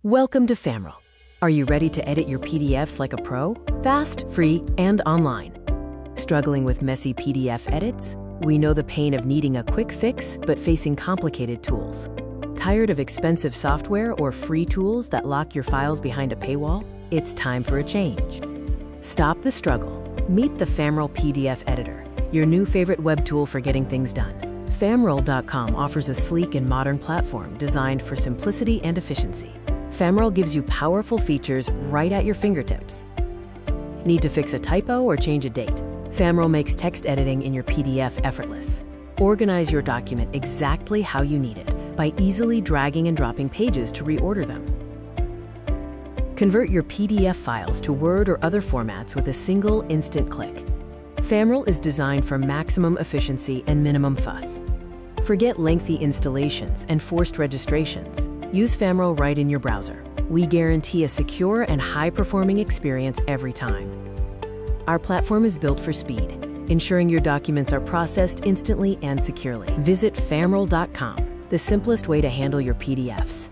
Welcome to Famral. Are you ready to edit your PDFs like a pro? Fast, free, and online. Struggling with messy PDF edits? We know the pain of needing a quick fix but facing complicated tools. Tired of expensive software or free tools that lock your files behind a paywall? It's time for a change. Stop the struggle. Meet the Famral PDF Editor, your new favorite web tool for getting things done. Famral.com offers a sleek and modern platform designed for simplicity and efficiency. Famral gives you powerful features right at your fingertips. Need to fix a typo or change a date? Famral makes text editing in your PDF effortless. Organize your document exactly how you need it by easily dragging and dropping pages to reorder them. Convert your PDF files to Word or other formats with a single instant click. Famral is designed for maximum efficiency and minimum fuss. Forget lengthy installations and forced registrations. Use Famral right in your browser. We guarantee a secure and high-performing experience every time. Our platform is built for speed, ensuring your documents are processed instantly and securely. Visit famral.com, the simplest way to handle your PDFs.